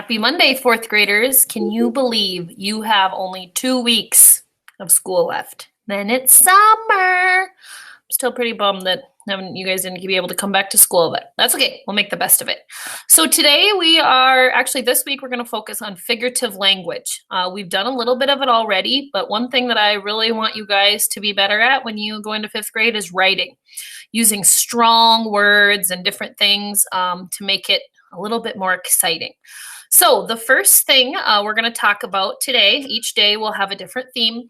Happy Monday, fourth graders. Can you believe you have only 2 weeks of school left? Then it's summer. I'm still pretty bummed that you guys didn't be able to come back to school, but that's okay. We'll make the best of it. So today this week we're going to focus on figurative language. We've done a little bit of it already, but one thing that I really want you guys to be better at when you go into fifth grade is writing, using strong words and different things to make it a little bit more exciting. So the first thing we're going to talk about today, each day we'll have a different theme.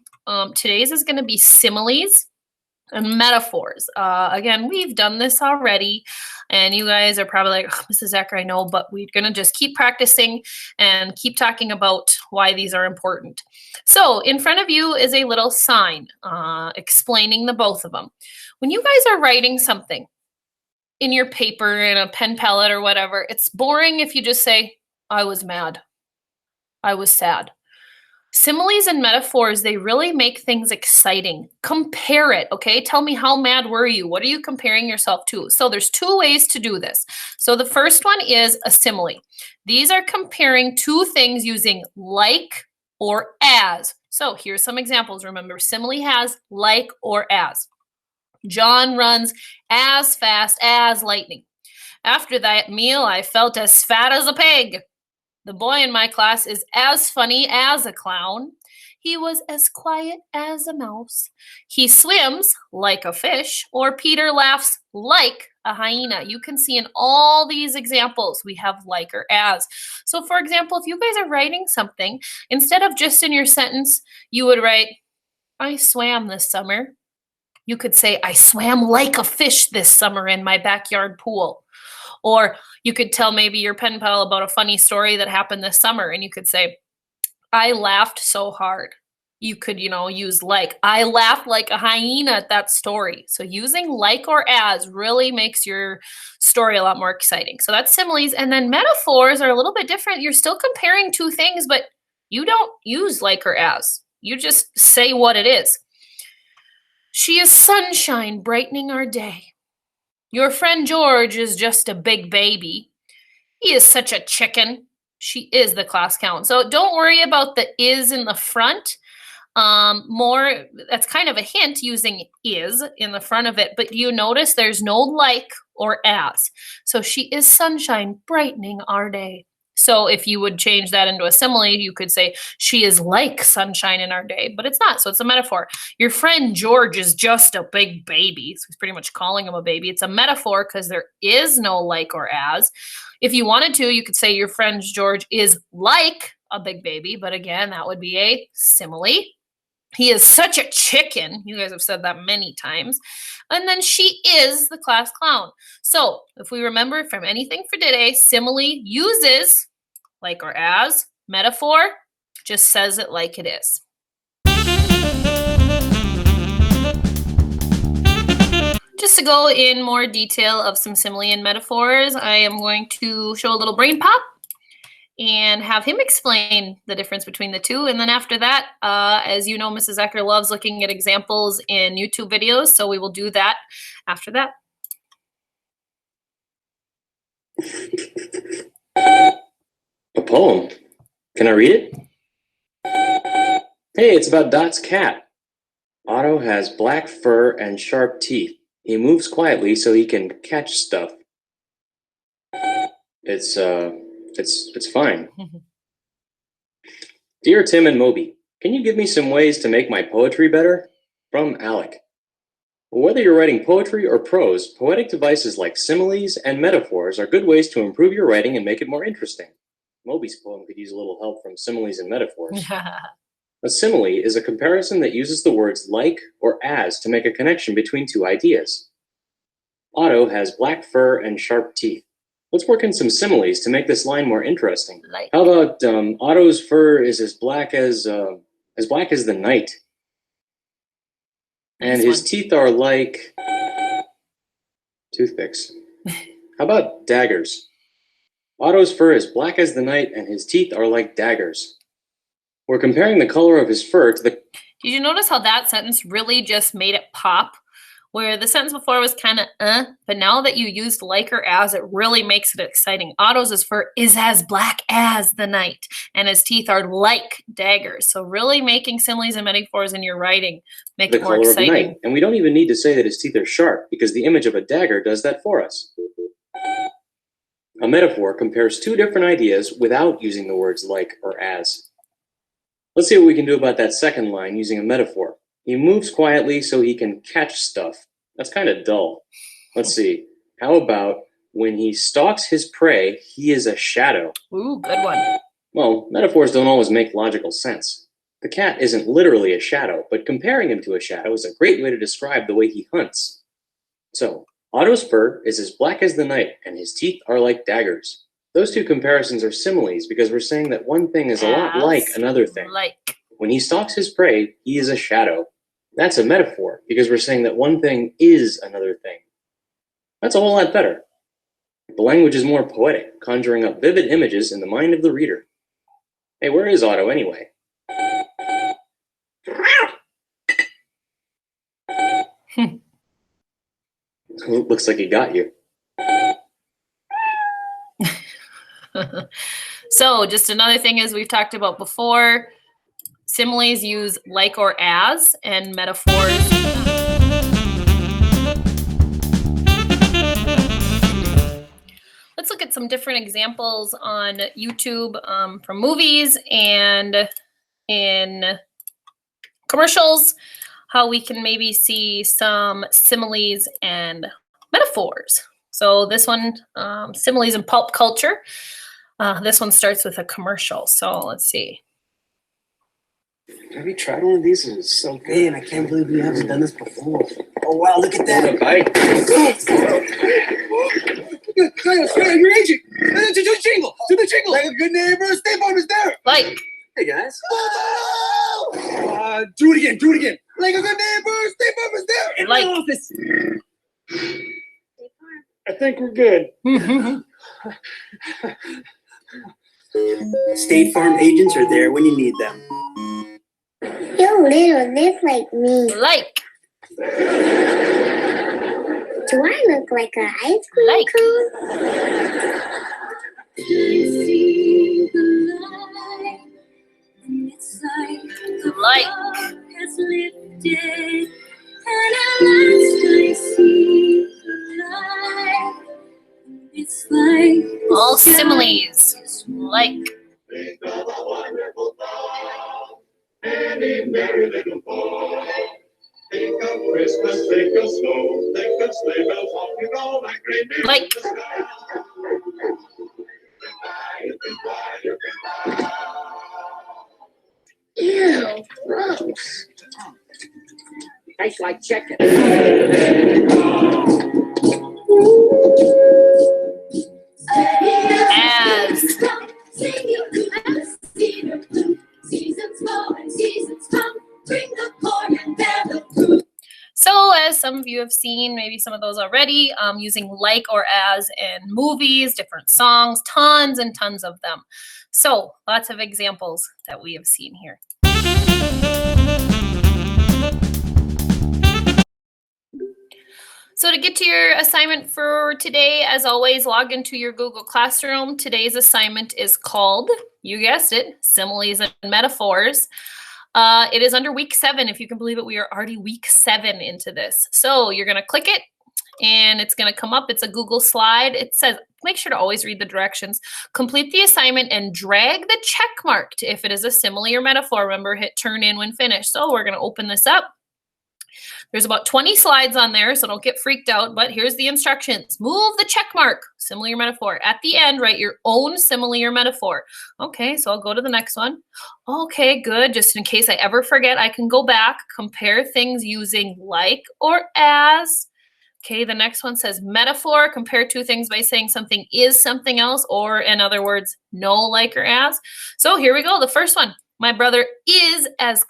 Today's is going to be similes and metaphors. Again, we've done this already, and you guys are probably like, oh, Mrs. Ecker, I know, but we're going to just keep practicing and keep talking about why these are important. So in front of you is a little sign explaining the both of them. When you guys are writing something in your paper, in a pen palette or whatever, it's boring if you just say, I was mad. I was sad. Similes and metaphors, they really make things exciting. Compare it, okay? Tell me, how mad were you? What are you comparing yourself to? So there's 2 ways to do this. So the first one is a simile. These are comparing 2 things using like or as. So here's some examples. Remember, simile has like or as. John runs as fast as lightning. After that meal, I felt as fat as a pig. The boy in my class is as funny as a clown. He was as quiet as a mouse. He swims like a fish, or Peter laughs like a hyena. You can see in all these examples, we have like or as. So for example, if you guys are writing something, instead of just in your sentence, you would write, I swam this summer. You could say, I swam like a fish this summer in my backyard pool. Or you could tell maybe your pen pal about a funny story that happened this summer, and you could say, I laughed so hard. You could, use like. I laughed like a hyena at that story. So using like or as really makes your story a lot more exciting. So that's similes. And then metaphors are a little bit different. You're still comparing 2 things, but you don't use like or as. You just say what it is. She is sunshine brightening our day. Your friend George is just a big baby. He is such a chicken. She is the class count. So don't worry about the is in the front. That's kind of a hint using is in the front of it, but you notice there's no like or as. So she is sunshine brightening our day. So if you would change that into a simile, you could say she is like sunshine in our day, but it's not. So it's a metaphor. Your friend George is just a big baby. So he's pretty much calling him a baby. It's a metaphor because there is no like or as. If you wanted to, you could say your friend George is like a big baby, but again, that would be a simile. He is such a chicken. You guys have said that many times. And then she is the class clown. So if we remember from anything for today, simile uses like or as. Metaphor just says it like it is. Just to go in more detail of some simile and metaphors, I am going to show a little brain pop and have him explain the difference between the 2. And then after that, as you know, Mrs. Ecker loves looking at examples in YouTube videos, so we will do that after that. A poem. Can I read it? Hey, it's about Dot's cat. Otto has black fur and sharp teeth. He moves quietly so he can catch stuff. It's fine. Dear Tim and Moby, can you give me some ways to make my poetry better? From Alec. Whether you're writing poetry or prose, poetic devices like similes and metaphors are good ways to improve your writing and make it more interesting. Moby's poem could use a little help from similes and metaphors. A simile is a comparison that uses the words like or as to make a connection between 2 ideas. Otto has black fur and sharp teeth. Let's work in some similes to make this line more interesting. How about Otto's fur is as black as the night, and his teeth are like toothpicks. How about daggers? Otto's fur is black as the night, and his teeth are like daggers. We're comparing the color of his fur to the... Did you notice how that sentence really just made it pop? where the sentence before was kind of but now that you used like or as, it really makes it exciting. Otto's is for is as black as the night, and his teeth are like daggers. So really making similes and metaphors in your writing make The it more color of exciting. night. And we don't even need to say that his teeth are sharp, because the image of a dagger does that for us. A metaphor compares two different ideas without using the words like or as. Let's see what we can do about that second line using a metaphor. He moves quietly so he can catch stuff. That's kind of dull. Let's see. How about when he stalks his prey, he is a shadow? Ooh, good one. Well, metaphors don't always make logical sense. The cat isn't literally a shadow, but comparing him to a shadow is a great way to describe the way he hunts. So, Otto's fur is as black as the night, and his teeth are like daggers. Those two comparisons are similes because we're saying that one thing is a lot like another thing. Like. When he stalks his prey, he is a shadow. That's a metaphor because we're saying that one thing is another thing. That's a whole lot better. The language is more poetic, conjuring up vivid images in the mind of the reader. Hey, where is Otto anyway? Looks like he got you. So just another thing as we've talked about before, similes use like or as, and metaphors. Let's look at some different examples on YouTube from movies and in commercials, how we can maybe see some similes and metaphors. So this one, similes in pulp culture. This one starts with a commercial. So let's see. Have you tried one of these? It's so good, and I can't believe we haven't done this before. Oh, wow, look at that. Hey, your agent. Do the jingle. Do the jingle. Like a good neighbor, State Farm is there. Like. Hey, guys. Do it again. Do it again. Like a good neighbor, State Farm is there. In Like. my office. I think we're good. State Farm agents are there when you need them. You little look like me. Like. Do I look like an ice cream Like. cone? Like. Has lifted, and at last I see the light. It's like All similes. Like. Think of a wonderful thought, any merry little boy. Think of Christmas, think of snow, think of sleigh bells honking all like reindeer Like. in the sky. You can fly, you can fly. Ew, gross. Tastes like chicken. As. So as some of you have seen, maybe some of those already, using like or as in movies, different songs, tons and tons of them. So lots of examples that we have seen here. So to get to your assignment for today, as always, log into your Google Classroom. Today's assignment is called, you guessed it, Similes and Metaphors. It is under week 7. If you can believe it, we are already week 7 into this. So you're going to click it and it's going to come up. It's a Google slide. It says, make sure to always read the directions. Complete the assignment and drag the check mark to if it is a simile or metaphor. Remember, hit turn in when finished. So we're going to open this up. There's about 20 slides on there, so don't get freaked out, but here's the instructions. Move the check mark, simile or metaphor. At the end, write your own simile or metaphor. Okay, so I'll go to the next one. Okay, good. Just in case I ever forget, I can go back, compare things using like or as. Okay, the next one says metaphor, compare two things by saying something is something else, or in other words, no like or as. So here we go, the first one. My brother is as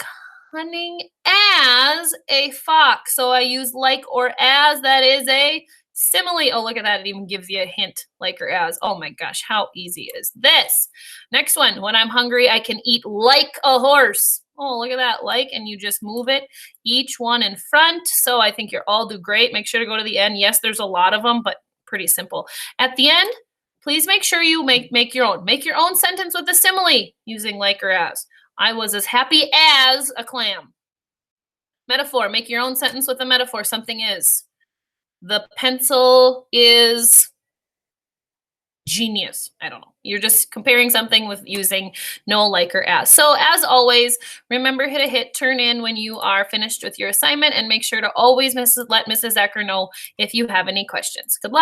cunning as a fox. So I use like or as, that is a simile. Oh, look at that. It even gives you a hint, like or as. Oh my gosh, how easy is this? Next one, when I'm hungry, I can eat like a horse. Oh, look at that, like, and you just move it, each one in front. So I think you're all do great. Make sure to go to the end. Yes, there's a lot of them, but pretty simple. At the end, please make sure you make your own. Make your own sentence with a simile using like or as. I was as happy as a clam. Metaphor, make your own sentence with a metaphor. Something is. The pencil is genius. I don't know. You're just comparing something with using no, like, or as. So as always, remember, hit, turn in when you are finished with your assignment, and make sure to always let Mrs. Ecker know if you have any questions. Good luck.